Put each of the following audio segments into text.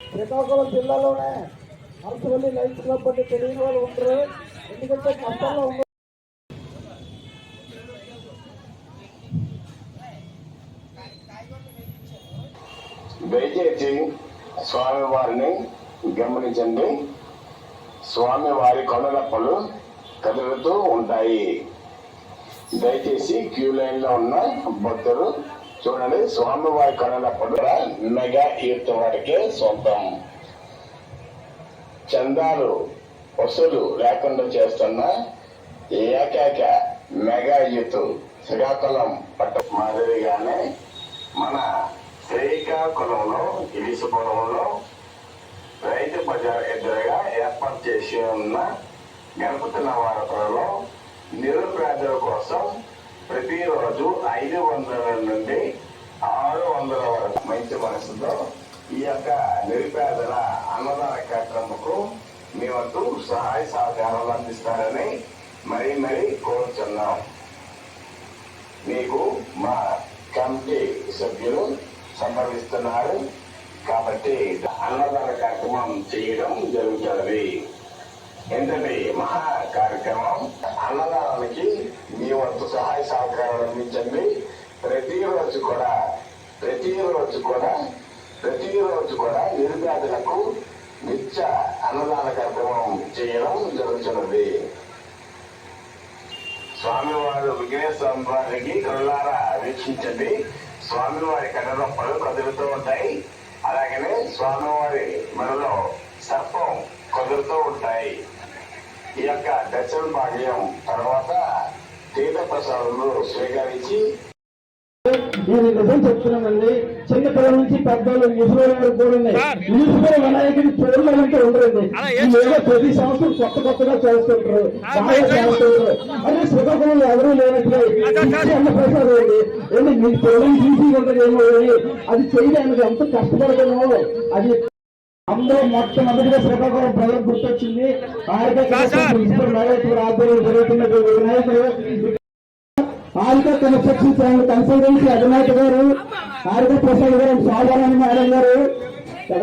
శ్రీకాకుళం జిల్లాలోనే Arasavalli lines club అంటే తెలియని వాళ్ళు ఉంటారు. ఎందుకంటే కష్టంలో ఉన్నారు. దయచేసి స్వామివారిని గమనించండి. స్వామివారి కొండలప్పలు కదులుతూ ఉంటాయి. దయచేసి క్యూ లైన్ లో ఉన్న భక్తులు చూడండి. స్వామివారి కొండలప్పలు మెగా యూత్ వారికే సొంతం. చందాలు వసూలు లేకుండా చేస్తున్న ఏకైక మెగా యూత్ శ్రీకాకుళం పట్ట మాదిరిగానే మన శ్రీకాకుళంలో ఇరిసిపురంలో రైతు బజార్ ఎదురుగా ఏర్పాటు చేసి ఉన్న గణపతి నవరాత్రులలో నిరుపేదల కోసం ప్రతిరోజు 500 నుండి 600 వరకు మంచి మనసుతో ఈ యొక్క నిరుపేదల అన్నదాన కార్యక్రమకు మీ వంతు సహాయ సహకారాలు అందిస్తారని మరీ కోరుతున్నాం. మీకు మా కమిటీ సభ్యులు సంప్రదిస్తున్నారు కాబట్టి అన్నదాన కార్యక్రమం చేయడం జరుగుతుంది. ఏంటంటే మహా కార్యక్రమం అన్నదానానికి మీ వంతు సహాయ సహకారాలు అందించండి. ప్రతిరోజు కూడా నిరుపేదలకు నిత్య అన్నదాన కార్యక్రమం చేయడం జరుగుతున్నది. స్వామివారు విఘ్నేశ్వర వారికి కరుణారా వీక్షించండి. స్వామివారి కన్నరప్పలు కదులుతూ ఉంటాయి. అలాగనే స్వామివారి మనలో సర్పం కదులుతూ ఉంటాయి. ఈ యొక్క దర్శన భాగ్యం తర్వాత తీర్థ ప్రసాదాలు స్వీకరించి నేను నిజం చెప్తున్నానండి. చిన్నపిల్లల నుంచి పెద్దలు ముసలి వరకు కూడా మున్సిపల్ వినాయకుడి చూడాలంటే ఉండరండి. ఏదో ప్రతి సంవత్సరం కొత్తగా చేస్తుంటారు, బాగా చేస్తుంటారు. అదే శ్రీకాకుళంలో ఎవరూ లేనట్లే అన్న ప్రసాదం అండి. ఏంటి మీకు పిల్లలు తీసి ఉంటుందేమో అది చేయడానికి ఎంత కష్టపడతామో అది అందరూ మొట్టమొదటిగా శ్రీకాకుళం ప్రజలకు గుర్తొచ్చింది. మున్సిపల్ మేనేజ్మెంట్ ఆధ్వర్యంలో జరుగుతున్నటువంటి వినాయకుడు ఆర్కే కన్స్ట్రక్షన్ కన్సల్టెన్సీ అధినేత గారు ఆర్కే ప్రసాద్ గారు, సాధారణ మేడం గారు,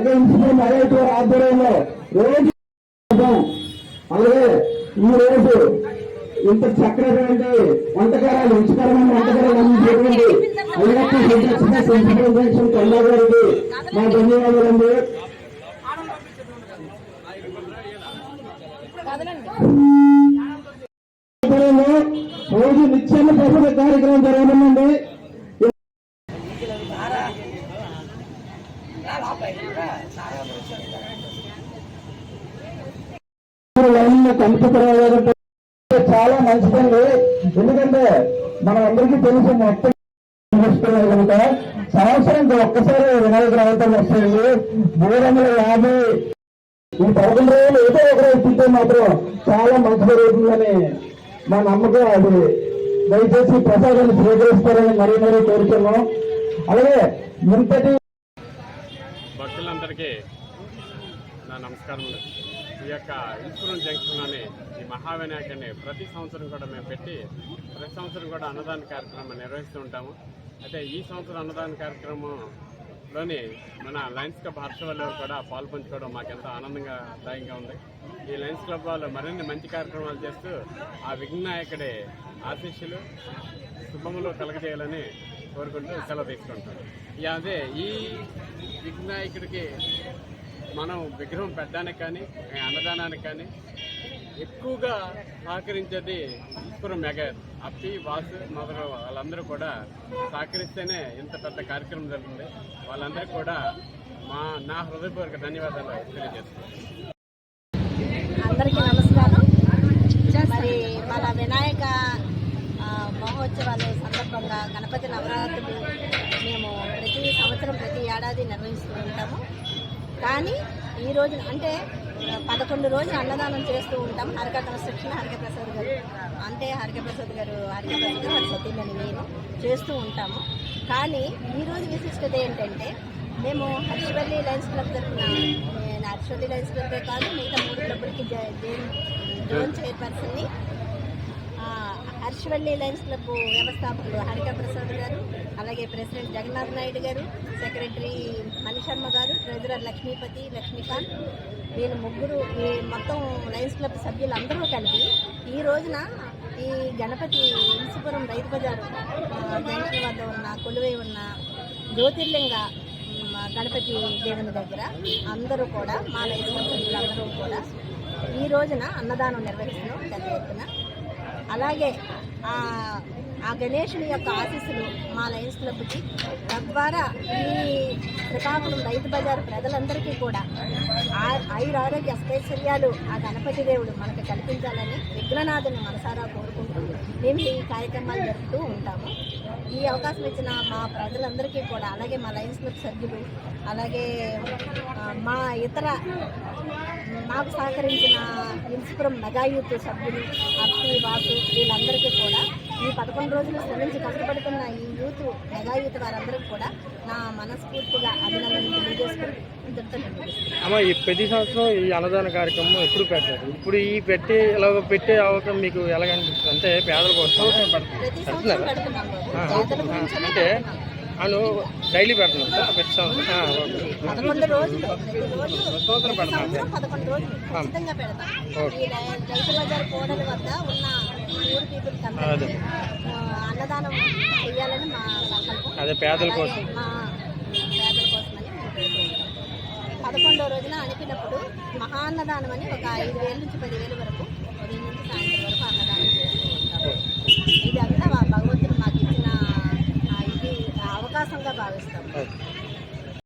మున్సిపల్ మేనేజ్ గారు ఆధ్వర్యంలో రోజు అలాగే ఈ రోజు ఇంత చక్కటి వంటకారాలు రుచికరమైన వంటకారాలు అందించేటువంటి కల్లా గారికి మా ధన్యవాదాలండి. రోజు నిత్యాన్న ప్రసాద కార్యక్రమం జరగనుందండి. కనిపించడం చాలా మంచిదండి. ఎందుకంటే మనం అందరికీ తెలుసు మొత్తం కనుక సంవత్సరం ఒక్కసారి వినాయక రావటం వస్తుంది. 350 ఈ 11 రోజులు ఏదో ఒక రోజు తింటే మాత్రం చాలా మంచి జరుగుతుందని మా నమ్మకం. అది దయచేసి ప్రసాదాన్ని స్వీకరిస్తారని మరీ కోరుతున్నాం. అలాగే ఇంతటి భక్తులందరికీ నా నమస్కారములు. ఈ యొక్క ఇన్సూరెన్స్ జంక్షన్ అని ఈ మహావినాయకుడిని ప్రతి సంవత్సరం కూడా మేము పెట్టి ప్రతి సంవత్సరం కూడా అన్నదాన కార్యక్రమం నిర్వహిస్తూ ఉంటాము. అయితే ఈ సంవత్సరం అన్నదాన కార్యక్రమంలోని మన లయన్స్ క్లబ్ హర్షవల్లి కూడా పాల్పంచుకోవడం మాకెంతో ఆనందంగా ఉంది. ఈ లయన్స్ క్లబ్ వాళ్ళు మరిన్ని మంచి కార్యక్రమాలు చేస్తూ ఆ విఘ్నాయకుడి ఆశీస్సులు శుభములు కలగజేయాలని కోరుకుంటూ సెలవు తీసుకుంటాం. అదే ఈ విఘ్నాయకుడికి మనం విగ్రహం పెట్టడానికి కానీ అన్నదానానికి కానీ ఎక్కువగా సహకరించేది ఈశ్వరం మెగా అప్పి వాసు మొదలు వాళ్ళందరూ కూడా సహకరిస్తేనే ఇంత పెద్ద కార్యక్రమం జరుగుతుంది. వాళ్ళందరికీ కూడా నా హృదయపూర్వక ధన్యవాదాలు తెలియజేస్తున్నాను. అందరికీ నమస్కారం. మరి మన వినాయక మహోత్సవాలు సందర్భంగా గణపతి నవరాత్రులు మేము ప్రతి సంవత్సరం ప్రతి ఏడాది నిర్వహిస్తూ ఉంటాము. కానీ ఈ రోజు అంటే 11 రోజులు అన్నదానం చేస్తూ ఉంటాం. హరిక కన్స్ట్రక్షన్ హరిక ప్రసాద్ గారు వారి సతీమణి నేను చేస్తూ ఉంటాము. కానీ ఈరోజు విశిష్టత ఏంటంటే మేము హర్షవల్లి లయన్స్ క్లబ్ తరఫున నేను హర్షవల్లి లయన్స్ క్లబ్బే కాదు మిగతా 3 క్లబ్బులకి జోన్ చైర్పర్సన్ని హర్షవల్లి లయన్స్ క్లబ్ వ్యవస్థాపకులు హరిక ప్రసాద్ గారు, అలాగే ప్రెసిడెంట్ జగన్నాథ్ నాయుడు గారు, సెక్రటరీ మణిశర్మ గారు, ట్రెజరర్ లక్ష్మీపతి, లక్ష్మీకాంత్, వీళ్ళు ముగ్గురు ఈ మొత్తం లయన్స్ క్లబ్ సభ్యులందరూ కలిపి ఈ రోజున ఈ గణపతి ఇన్సుపురం రైతు బజారు జంక్షన్ వద్ద ఉన్న కొలువై ఉన్న జ్యోతిర్లింగ గణపతి దేవుని దగ్గర అందరూ కూడా మా లయన్స్ క్లబ్ సభ్యులందరూ కూడా ఈ రోజున అన్నదానం నిర్వహిస్తున్నాం పెద్ద ఎత్తున. అలాగే ఆ గణేశుని యొక్క ఆశీస్సులు మా లయన్స్ క్లబ్కి, తద్వారా ఈ శ్రీకాకుళం రైతు బజారు ప్రజలందరికీ కూడా ఆయురారోగ్య అష్టైశ్వర్యాలు ఆ గణపతి దేవుడు మనకు కల్పించాలని విఘ్ననాథుని మనసారా కోరుకుంటూ మేము ఈ కార్యక్రమాలు జరుపుతూ ఉంటాము. ఈ అవకాశం ఇచ్చిన మా ప్రజలందరికీ కూడా, అలాగే మా లయన్స్ క్లబ్ సభ్యులు, అలాగే మా ఇతర మాకు సహకరించిన ఇన్సుపురం మెగా యూత్ సభ్యులు అప్పి వాసు వీళ్ళందరికీ కూడా, ఈ 11 రోజులు శ్రమించి కష్టపడుతున్న ఈ యూత్ మెగా యూత్ వారందరికీ కూడా నా మనస్ఫూర్తిగా అభినందనలు తెలియజేసుకుని అమ్మ, ఈ ప్రతి సంవత్సరం ఈ అన్నదాన కార్యక్రమం ఎప్పుడు పెట్టారు? ఇప్పుడు ఈ ఇలా పెట్టే అవకాశం మీకు ఎలాగనిపిస్తుంది? అంటే పేదల కోసం ప్రతి సంవత్సరం పెడుతున్నాము. అంటే అను డైలీ పెడుతున్నాం సార్ ప్రతి సంవత్సరం 11 రోజులు సంవత్సరం పెడతాం సార్. 11 రోజులు ఖచ్చితంగా పెడతాం. ఈ రైతు బజార్ కోడలి వద్ద ఉన్న ఊరు పీపుల్కి అందరికీ అన్నదానం చేయాలని మా సంకల్పం. అదే పేదల కోసం, మా పేదల కోసమని 11వ రోజున అనిపినప్పుడు మహా అన్నదానం అని ఒక 5,000 నుంచి 10,000 వరకు ఉదయం నుంచి సాయంత్రం వరకు అన్నదానం చేస్తూ ఉంటాం.